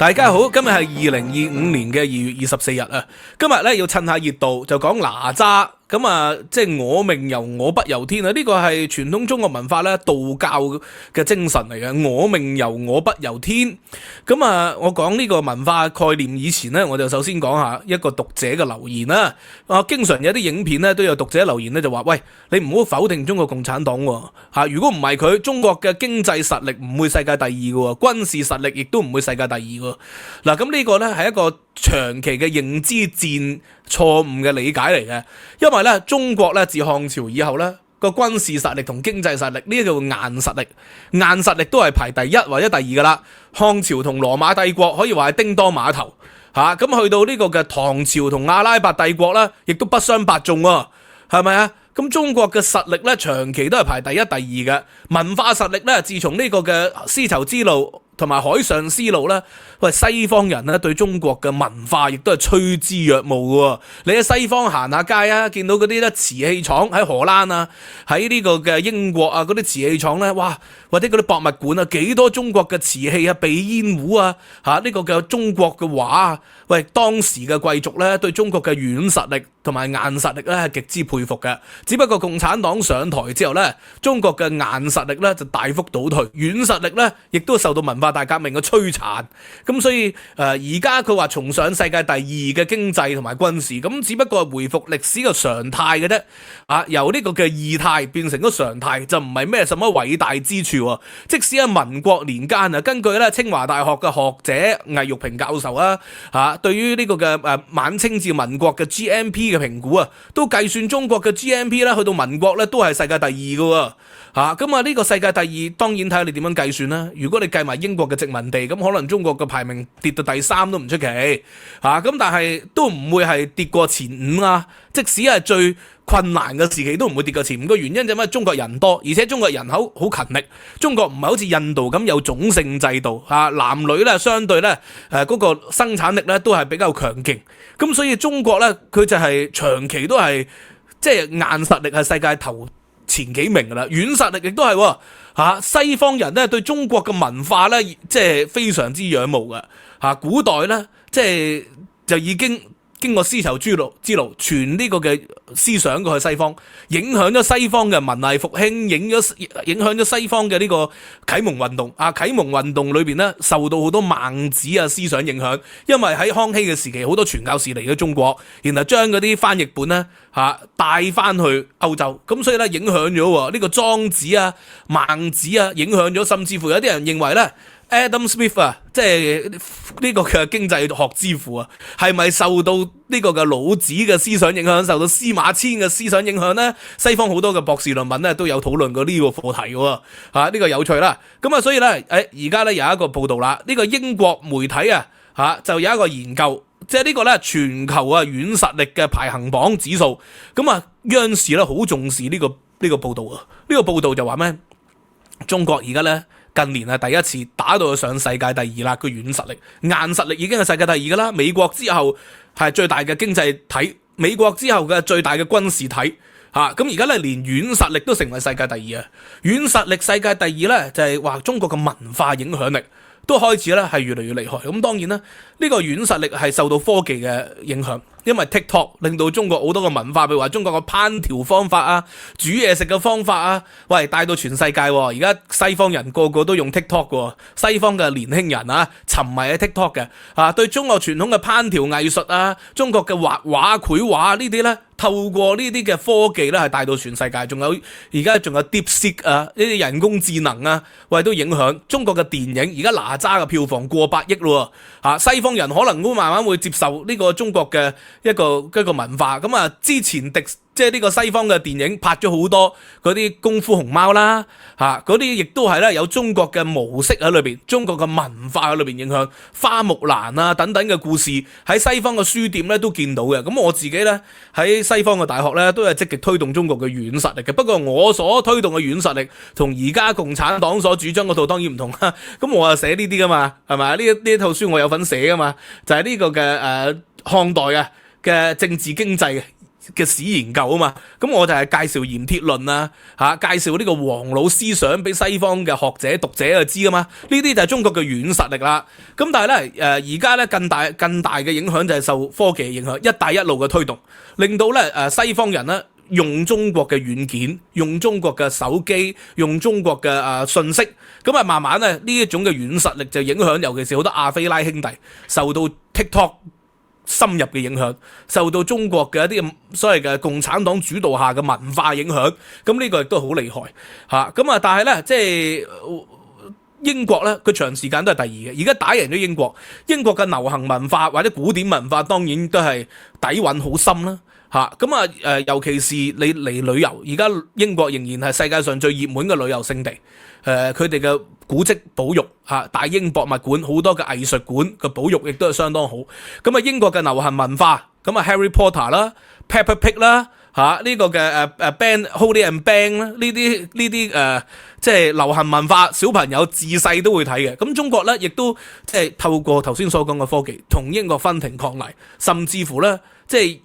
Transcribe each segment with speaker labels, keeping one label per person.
Speaker 1: 大家好，今日係2025年嘅2月24日啊。今日咧要趁下熱度，就講哪吒。咁啊，即係我命由我不由天啊！呢個係傳統中國文化咧，道教嘅精神嚟嘅。我命由我不由天。咁啊，我講呢個文化概念以前呢，我就首先講下一個讀者嘅留言啦。經常有啲影片咧都有讀者留言咧，就話：喂，你唔好否定中國共產黨喎。如果唔係佢，中國嘅經濟實力唔會世界第二嘅喎，軍事實力亦都唔會世界第二嘅。嗱，咁呢個咧係一個長期嘅認知戰錯誤嘅理解嚟嘅，因為咧中國咧自漢朝以後咧個軍事實力同經濟實力呢個叫硬實力，硬實力都係排第一或者第二噶啦。漢朝同羅馬帝國可以話係叮當碼頭嚇，咁去到呢個嘅唐朝同阿拉伯帝國咧，亦都不相伯仲喎，係咪啊？咁中國嘅實力咧長期都係排第一、第二嘅。文化實力咧，自從呢個嘅絲綢之路同埋海上絲路咧，喂，西方人咧對中國嘅文化亦都係趨之若鶩嘅。你喺西方行下街啊，見到嗰啲咧瓷器廠喺荷蘭啊，喺呢個嘅英國啊，嗰啲瓷器廠咧，哇，或者嗰啲博物館啊，幾多中國嘅瓷器啊、鼻煙壺啊，呢個嘅中國嘅畫啊，喂，當時嘅貴族咧對中國嘅軟實力同埋硬實力咧係極之佩服嘅。只不過共產黨上台之後咧，中國嘅硬實力咧就大幅倒退，軟實力咧亦都受到文化大革命嘅摧殘。咁所以而家佢話重上世界第二嘅經濟同埋軍事，咁只不過係回復歷史嘅常態嘅啫。由呢個嘅異態變成咗常態，就唔係咩什麼偉大之處。即使喺民國年間啊，根據咧清華大學嘅學者魏玉平教授對於呢個嘅晚清至民國嘅 GNP 嘅評估啊，都計算中國嘅 GNP 咧去到民國咧都係世界第二嘅。咁呢個世界第二，當然睇下你點樣計算啦。如果你計埋英國嘅殖民地，咁可能中國嘅排名跌到第3都唔出奇。咁但係都唔會係跌過前5啊。即使係最困難嘅時期都唔會跌過前5。個原因就係因為中國人多，而且中國人口好勤力。中國唔係好似印度咁有種姓制度，男女咧相對咧嗰個生產力咧都係比較強勁。咁所以中國咧佢就係長期都係即係硬實力係世界頭前幾名噶啦，軟實力亦都係西方人咧對中國嘅文化咧即係非常之仰慕嘅。古代咧即係就已經經過絲綢之路傳呢個嘅思想過去西方，影響咗西方嘅文藝復興，影響咗西方嘅呢個啟蒙運動。啟蒙運動裏邊咧受到好多孟子思想影響，因為喺康熙嘅時期好多傳教士嚟咗中國，然後將嗰啲翻譯本咧帶翻去歐洲，咁所以咧影響咗呢個莊子孟子影響咗，甚至乎有啲人認為咧Adam Smith 即係呢個嘅經濟學之父係咪受到呢個嘅老子嘅思想影響，受到司馬遷嘅思想影響呢？西方好多嘅博士論文咧都有討論過呢個課題嘅。呢個有趣啦。咁所以咧而家咧有一個報道啦，呢個英國媒體就有一個研究，即係呢個咧全球軟實力嘅排行榜指數。咁央視咧好重視呢個報道啊。呢個報道就話咩？中國而家咧近年係第一次打到上世界第2啦，個軟實力、硬實力已經係世界第2噶啦。美國之後係最大嘅經濟體，美國之後嘅最大嘅軍事體。咁而家咧連軟實力都成為世界第2啊！軟實力世界第2咧就係話中國嘅文化影響力都開始咧係越嚟越厲害。咁當然啦，呢個軟實力係受到科技嘅影響。因為 TikTok 令到中國好多嘅文化，譬如話中國嘅烹調方法煮嘢食嘅方法喂，帶到全世界。而家西方人個個都用 TikTok 嘅，西方嘅年輕人沉迷喺 TikTok 嘅對中國傳統嘅烹調藝術中國嘅畫畫繪畫呢啲咧，透過呢啲嘅科技咧係帶到全世界。仲有而家仲有 DeepSeek 呢啲人工智能喂，都影響中國嘅電影。而家哪吒嘅票房過百億咯。西方人可能都慢慢會接受呢個中國嘅一個文化。咁之前即係呢個西方嘅電影拍咗好多嗰啲功夫熊貓啦，嗰啲亦都係咧有中國嘅模式喺裏邊，中國嘅文化喺裏邊影響。花木蘭等等嘅故事喺西方嘅書店咧都見到嘅。咁我自己咧喺西方嘅大學咧都係積極推動中國嘅軟實力嘅。不過我所推動嘅軟實力同而家共產黨所主張嗰套當然唔同啦。咁我寫呢啲噶嘛，係咪？呢一套書我有份寫噶嘛，就係呢個嘅漢代嘅政治經濟嘅史研究啊嘛，咁我就係介紹鹽鐵論啊，介紹呢個黃老思想俾西方嘅學者讀者就知噶嘛，呢啲就係中國嘅軟實力啦。咁但係咧而家咧更大嘅影響就係受科技嘅影響，一帶一路嘅推動，令到咧西方人咧用中國嘅軟件，用中國嘅手機，用中國嘅信息，咁啊慢慢咧呢一種嘅軟實力就影響，尤其是好多亞非拉兄弟受到 TikTok深入嘅影響，受到中國嘅一啲所謂嘅共產黨主導下嘅文化影響，咁呢個亦都好厲害嚇。咁但係咧，即係英國咧，佢長時間都係第二嘅。而家打贏咗英國，英國嘅流行文化或者古典文化當然都係底蘊好深啦嚇。咁尤其是你嚟旅遊，而家英國仍然係世界上最熱門嘅旅遊勝地。佢哋嘅古蹟保育大英博物館好多嘅藝術館嘅保育亦都係相當好。咁英國嘅流行文化，咁Harry Potter 啦、Peppa Pig 啦呢個嘅Band Holly and Bang 啦，呢啲即係流行文化，小朋友自細都會睇嘅。咁中國咧亦都即係透過頭先所講嘅科技，同英國分庭抗禮，甚至乎咧即係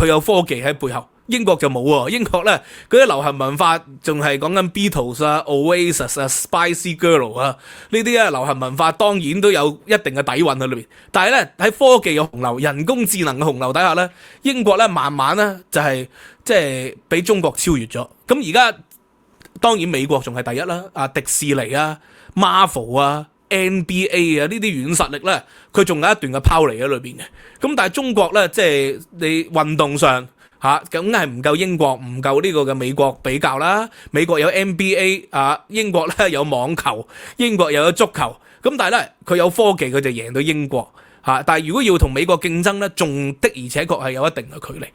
Speaker 1: 佢有科技喺背後。英國就冇喎，英國咧嗰啲流行文化仲係講緊 Beatles 啊、Oasis 啊、Spice Girl 啊呢啲流行文化，當然都有一定嘅底蘊喺裏面。但係咧喺科技嘅洪流、人工智能嘅洪流底下咧，英國咧慢慢咧就係即係俾中國超越咗。咁而家當然美國仲係第一啦，迪士尼啊、Marvel 啊、NBA 啊呢啲軟實力咧，佢仲有一段嘅拋離喺裏邊嘅。咁但係中國咧，即係你運動上。梗係唔夠英國，唔夠呢個嘅美國比較啦。美國有 NBA 英國咧有網球，英國又有足球。咁但係咧佢有科技，佢就贏到英國但係如果要同美國競爭咧，仲的而且確係有一定嘅距離。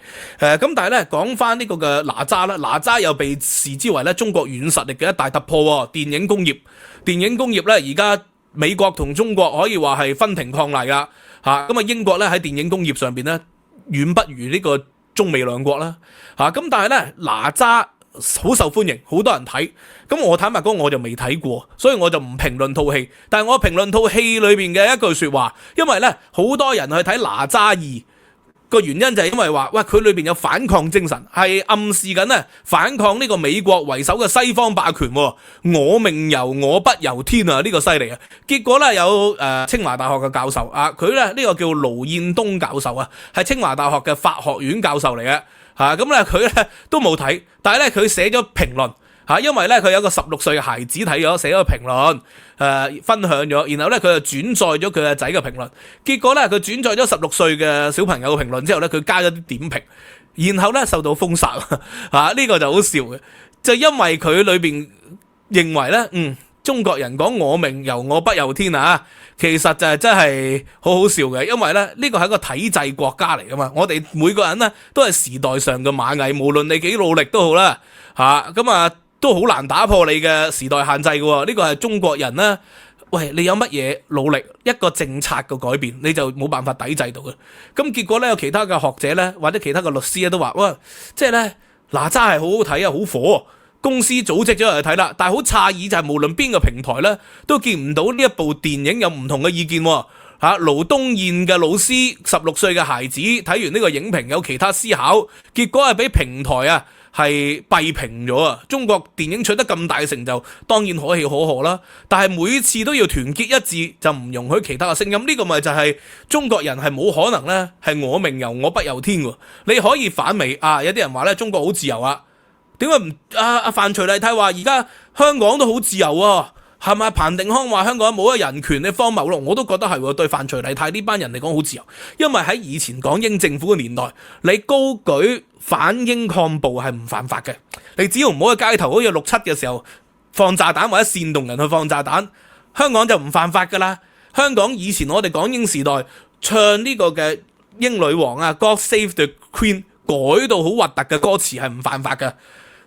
Speaker 1: 咁但係咧講翻呢個嘅哪吒啦，哪吒又被視之為咧中國軟實力嘅一大突破。電影工業咧而家美國同中國可以話係分庭抗禮啦。咁英國咧喺電影工業上邊咧遠不如呢個中美兩國啦，咁但係咧哪吒好受歡迎，好多人睇。咁我坦白講，我就未睇過，所以我就唔評論套戲。但係我評論套戲裏邊嘅一句說話，因為咧好多人去睇哪吒2個原因就係因為話，喂佢裏邊有反抗精神，係暗示緊咧反抗呢個美國為首嘅西方霸權。我命由我不由天啊！呢個犀利啊！結果咧有清華大學嘅教授佢咧呢個叫盧燕東教授係清華大學嘅法學院教授嚟嘅咁咧佢咧都冇睇，但係咧佢寫咗評論。因為咧佢有個16歲嘅孩子睇咗，寫咗個評論，分享咗，然後咧佢就轉載咗佢嘅仔嘅評論，結果咧佢轉載咗16歲嘅小朋友嘅評論之後咧，佢加咗啲點評，然後咧受到封殺，呢個就好笑嘅，就因為佢裏邊認為咧，中國人講我命由我不由天其實就係真係好好笑嘅，因為咧呢個係一個體制國家嚟噶嘛，我哋每個人咧都係時代上嘅螞蟻，無論你幾努力都好啦，都好難打破你嘅時代限制嘅。呢個係中國人呢，喂，你有乜嘢努力，一個政策嘅改變，你就冇辦法抵制到嘅。咁結果呢，有其他嘅學者呢，或者其他嘅律師都話，哇，即係呢，哪吒係好好睇啊，好火，公司組織咗嚟睇啦。但係好詫異就係無論邊個平台呢，都見唔到呢一部電影有唔同嘅意見。盧東彥嘅老師16歲嘅孩子睇完呢個影評有其他思考，結果係俾平台係弊評咗。中國電影取得咁大嘅成就，當然可喜可賀啦。但係每次都要團結一致，就唔容許其他嘅聲音。呢個咪就係中國人係冇可能呢係我命由我不由天喎。你可以反美有啲人話呢中國好自由點解唔范徐麗泰話而家香港都好自由係咪？彭定康話香港冇人權，你荒謬咯？我都覺得係對范徐麗泰呢班人嚟講好自由，因為喺以前港英政府嘅年代，你高舉反英抗暴係唔犯法嘅，你只要唔好喺街頭好似6·7嘅時候放炸彈或者煽動人去放炸彈，香港就唔犯法噶啦。香港以前我哋港英時代唱呢個嘅英女王God Save the Queen 改到好核突嘅歌詞係唔犯法嘅。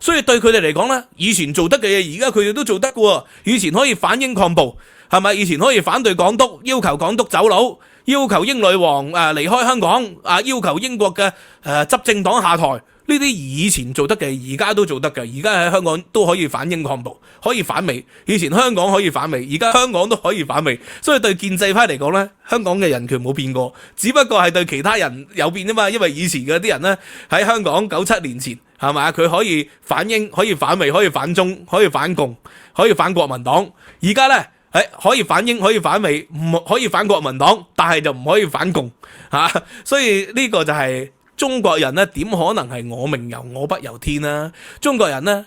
Speaker 1: 所以對佢哋嚟講咧，以前做得嘅嘢，而家佢哋都做得嘅。以前可以反英抗暴，係咪？以前可以反對港督，要求港督走佬，要求英女王離開香港，要求英國嘅執政黨下台。呢呢啲以前做得嘅，而家都做得嘅。而家喺香港都可以反英抗暴，可以反美。以前香港可以反美，而家香港都可以反美。所以對建制派嚟講呢，香港嘅人權冇變過，只不過係對其他人有變啫嘛。因為以前嗰啲人呢，喺香港97年前係咪，佢可以反英，可以反美，可以反中，可以反共，可以反國民黨。而家呢，可以反英，可以反美，唔可以反國民黨，但係就唔可以反共所以呢個就係中國人咧，點可能係我命由我不由天啊？中國人呢，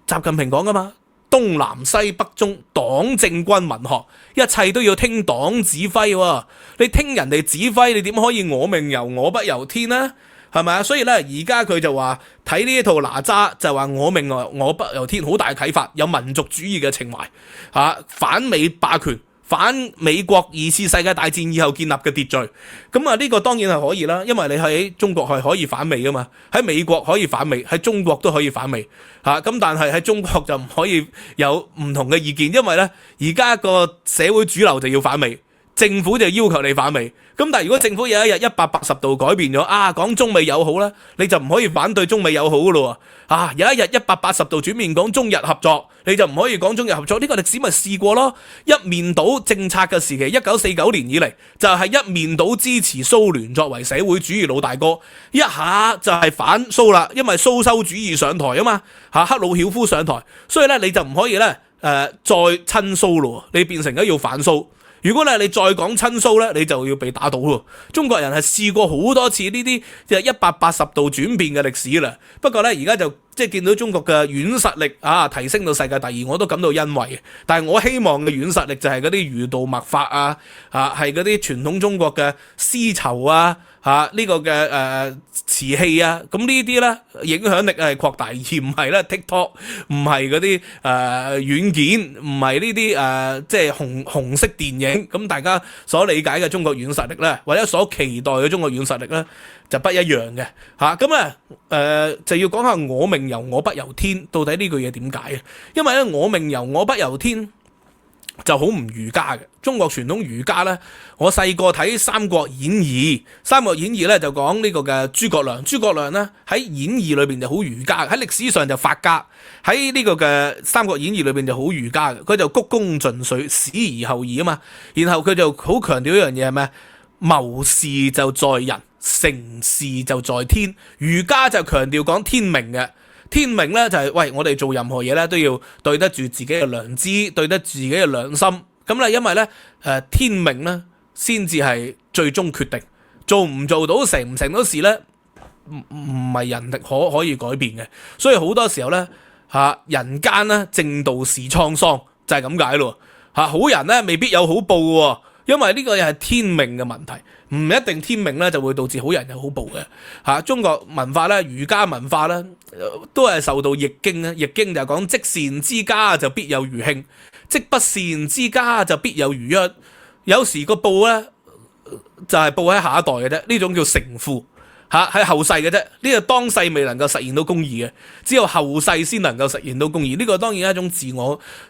Speaker 1: 習近平講噶嘛，東南西北中黨政軍民學，一切都要聽黨指揮。你聽人哋指揮，你點可以我命由我不由天呢？係咪啊？所以咧，而家佢就話睇呢一套哪吒，就話我命由我不由天，好大啟發，有民族主義嘅情懷反美霸權。反美國二次世界大戰以後建立嘅秩序，咁呢個當然係可以啦，因為你喺中國係可以反美噶嘛，喺美國可以反美，喺中國都可以反美咁但係喺中國就唔可以有唔同嘅意見，因為呢而家個社會主流就要反美，政府就要求你反美。咁但係如果政府有一日180度改變咗講中美友好啦，你就唔可以反對中美友好噶咯有一日180度轉面講中日合作，你就唔可以講中日合作。呢個歷史咪試過咯，一面倒政策嘅時期，1949年以嚟就係一面倒支持蘇聯作為社會主義老大哥，一下就係反蘇啦，因為蘇修主義上台啊嘛赫魯曉夫上台，所以咧你就唔可以咧再親蘇咯，你變成咗要反蘇。如果你再講親蘇咧，你就要被打倒喎。中國人係試過好多次呢啲180度轉變嘅歷史啦。不過咧，而家就即係見到中國嘅軟實力提升到世界第2，我都感到欣慰。但係我希望嘅軟實力就係嗰啲儒道墨法係嗰啲傳統中國嘅絲綢呢個嘅瓷器咁呢啲咧影響力係擴大，而唔係咧 TikTok， 唔係嗰啲軟件，唔係呢啲即係紅色電影。咁大家所理解嘅中國軟實力咧，或者所期待嘅中國軟實力咧，就不一樣嘅咁就要講下我命由我不由天，到底呢句嘢點解啊？因為咧我命由我不由天就好唔儒家嘅。中國傳統儒家咧，我細個睇《三國演義》，《三國演義》咧就講呢個嘅諸葛亮。諸葛亮咧喺演義裏邊就好儒家，喺歷史上就法家，喺呢個嘅《三國演義》裏邊就好儒家嘅。佢就鞠躬盡瘁，死而後已啊嘛。然後佢就好強調一樣嘢係咩？謀事就在人，成事就在天。儒家就強調講天命嘅。天命咧就係喂，我哋做任何嘢咧都要對得住自己嘅良知，對得住自己嘅良心。咁咧因為咧天命咧先至係最終決定，做唔做到成唔成到事咧唔係人力可以改變嘅。所以好多時候咧人間咧正道是滄桑，就係咁解咯好人咧未必有好報喎，因為呢個又係天命嘅問題。唔一定天命咧就會導致好人有好報嘅中國文化咧，儒家文化咧都係受到易經咧。易經就係講積善之家就必有餘慶，積不善之家就必有餘殃。有時個報咧就係報喺下一代嘅啫，呢種叫成父喺後世嘅啫。呢個當世未能夠實現到公義嘅，只有後世先能夠實現到公義。呢個當然係一種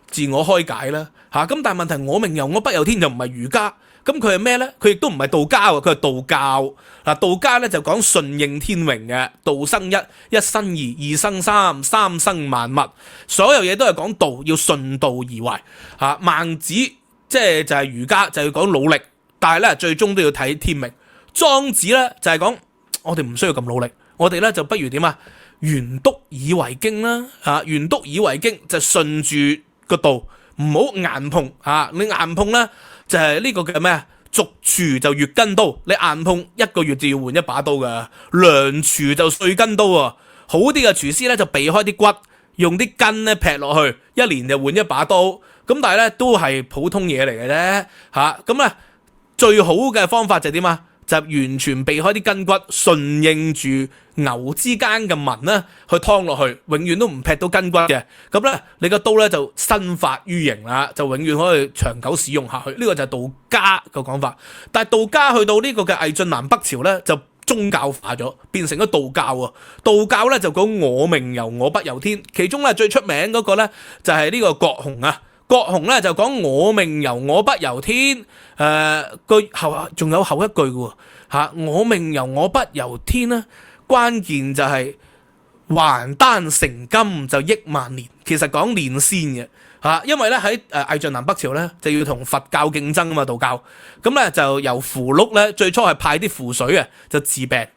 Speaker 1: 自我開解啦咁但係問題我命由我不由天就唔係儒家。咁佢係咩咧？佢亦都唔係道家喎，佢係道教。道家咧就講順應天命嘅，道生一，一生二，二生三，三生萬物。所有嘢都係講道，要順道而為孟子即係就係儒家，就要講努力，但係咧最終都要睇天命。莊子咧就係講我哋唔需要咁努力，我哋咧就不如點懸篤以為經啦懸篤以為經就順住個道，唔好硬碰你硬碰咧。就係呢個嘅咩逐廚就越斤刀，你硬碰1個月就要換一把刀㗎，量廚就碎斤刀喎。好啲嘅廚師咧就避開啲骨，用啲筋咧劈落去，1年就換一把刀。咁但係咧都係普通嘢嚟嘅啫咁咧最好嘅方法就係點就完全避開啲筋骨，順應住牛之間嘅紋咧去劏落去，永遠都唔劈到筋骨嘅。咁咧你個刀咧就身發於形啦，就永遠可以長久使用下去。呢個就係道家嘅講法。但係道家去到呢個嘅魏晉南北朝咧就宗教化咗，變成咗道教啊。道教咧就講我命由我不由天，其中咧最出名嗰個咧就係呢個郭洪郭洪咧就講我命由我不由天，句後仲有後一句嘅我命由我不由天咧。關鍵就係還丹成金就億萬年，其實講練仙嘅嚇，因為咧喺魏晉南北朝咧就要同佛教競爭啊嘛，道教咁咧就由符籙咧最初係派啲符水啊，就治病。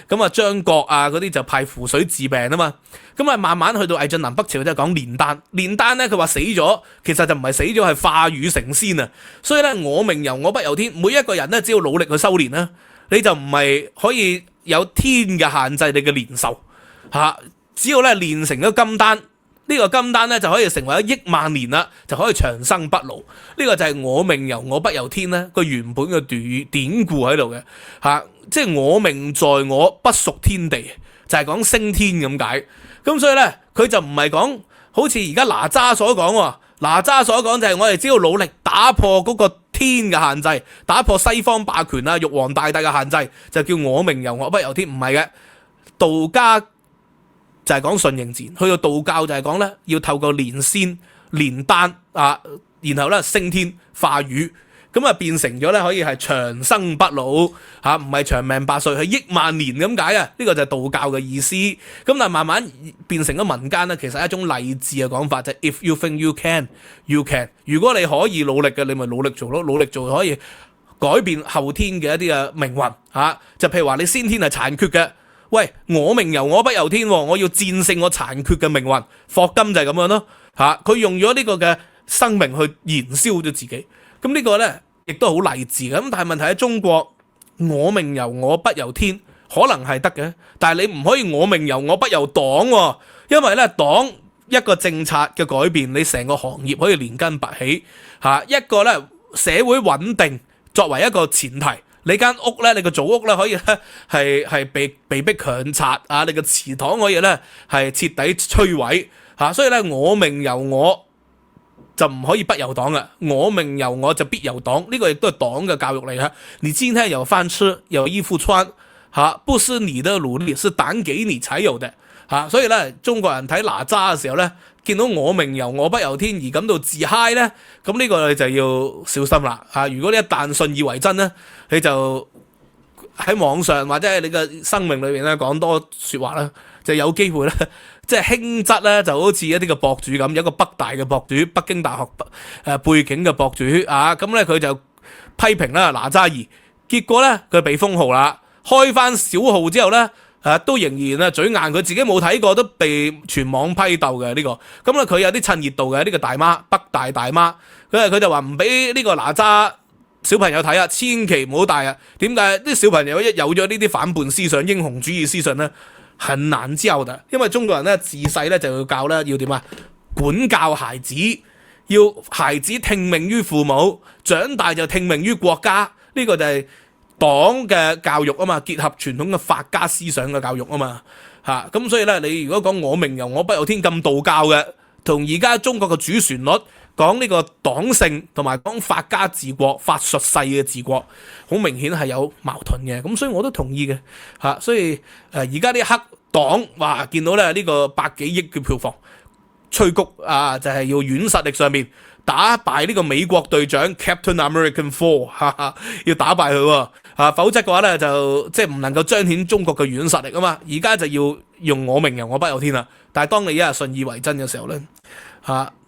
Speaker 1: 咁啊，張國啊嗰啲就派符水治病啊嘛，咁啊慢慢去到魏晉南北朝就講煉丹，煉丹咧佢話死咗，其實就唔係死咗，係化羽成仙啊。所以咧我命由我不由天，每一個人咧只要努力去修煉啦，你就唔係可以有天嘅限制你嘅年壽吓，只要咧練成咗金丹。呢個金丹咧就可以成為咗億萬年啦，就可以長生不老。呢個就係我命由我不由天咧個原本嘅典故喺度嘅嚇，即係我命在我不屬天地，就係講升天咁解。咁所以咧佢就唔係講好似而家哪吒所講喎，哪吒所講就係我哋只要努力打破嗰個天嘅限制，打破西方霸權啊、玉皇大帝嘅限制，就叫我命由我不由天。唔係嘅，道家就係講順應自然，去到道教就係講咧要透過練仙、練丹啊，然後咧升天化羽，咁啊變成咗咧可以係長生不老嚇，唔係長命百歲，係億萬年咁解啊！呢個就係道教嘅意思。咁但係慢慢變成咗民間咧，其實係一種勵志嘅講法，就係 If you think you can, you can。如果你可以努力嘅，你咪努力做咯，努力做可以改變後天嘅一啲嘅命運嚇。就譬如話你先天係殘缺嘅。喂，我命由我不由天，我要戰勝我殘缺嘅命運。霍金就係咁樣咯，佢用咗呢個嘅生命去燃燒咗自己。咁呢個呢，亦都好勵志嘅。咁但係問題喺中國，我命由我不由天，可能係得嘅，但係你唔可以我命由我不由黨喎，因為呢黨一個政策嘅改變，你成個行業可以連根拔起。一個呢社會穩定作為一個前提。你間屋咧，你個祖屋咧可以咧係被逼強拆啊！你個祠堂可以咧係徹底摧毀嚇，所以咧我命由我就唔可以不由黨嘅，我命由我就必由黨。呢個亦都係黨嘅教育嚟嘅。你今天有飯吃，有衣服穿嚇，不是你的努力，是黨給你才有的嚇。所以咧，中國人睇哪吒嘅時候咧，見到我命由我不由天而感到自嗨咧，咁呢個你就要小心啦嚇！如果你一旦信以為真咧，你就喺網上或者喺你嘅生命裏邊咧講多説話啦，就有機會咧，即係輕則咧就好似一啲嘅博主咁，有一個北大嘅博主，北京大學背景嘅博主啊，咁咧佢就批評啦哪吒兒，結果咧佢被封號啦，開翻小號之後咧。都仍然啊嘴硬，佢自己冇睇過，都被全網批鬥嘅呢個。咁佢有啲趁熱度嘅呢個大媽，北大大媽，佢就話唔俾呢個哪吒小朋友睇啊，千祈唔好帶啊。點解啲小朋友一有咗呢啲反叛思想、英雄主義思想咧，很難教嘅。因為中國人咧自細咧就要教咧要點啊？管教孩子，要孩子聽命於父母，長大就聽命於國家。呢個就係黨嘅教育啊嘛，結合傳統嘅法家思想嘅教育啊嘛，咁所以咧，你如果講我命由我不由天咁道教嘅，同而家中國嘅主旋律講呢個黨性同埋講法家治國、法術勢嘅治國，好明顯係有矛盾嘅。咁所以我都同意嘅，所以而家啲黑黨話見到咧呢個百幾億嘅票房，催谷啊，就係要軟實力上面打敗呢個美國隊長 Captain American 4，要打敗佢喎，否則嘅話咧就即係唔能夠彰顯中國嘅軟實力啊嘛。而家就要用我命由我不由天啦。但係當你一日信以為真嘅時候咧，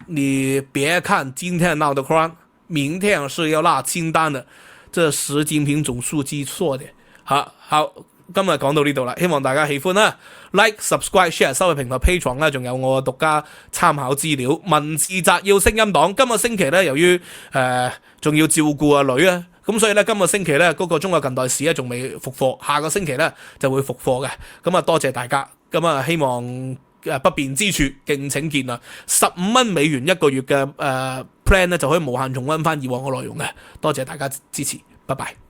Speaker 1: 你別看今天鬧得歡，明天是要拉清單的，這習近平總書記說的。好。今日講到呢度啦，希望大家喜歡啦 ，like、subscribe、share 收嘅平台 Patreon 啦，仲有我獨家參考資料，文字摘要聲音檔。今個星期咧，由於仲要照顧阿女啊，咁所以咧今個星期咧嗰個中國近代史咧仲未復課，下個星期咧就會復課嘅。咁多謝大家，咁希望不便之處敬請見諒。15蚊美元一個月嘅plan 咧就可以無限重溫翻以往嘅內容嘅，多謝大家支持，拜拜。